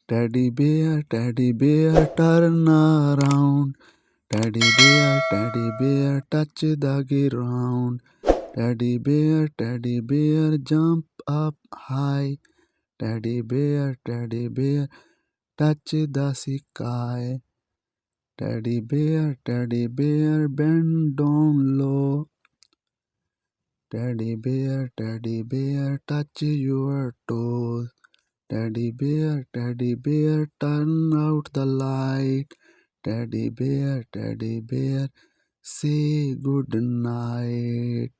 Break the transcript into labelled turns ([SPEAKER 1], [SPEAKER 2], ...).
[SPEAKER 1] teddy bear, turn around. Teddy bear, touch the ground. Teddy bear, jump up high. Teddy bear, touch the sky. Teddy bear, bend down low. Teddy bear, touch your toes. Teddy bear, turn out the light. Teddy bear, say good night.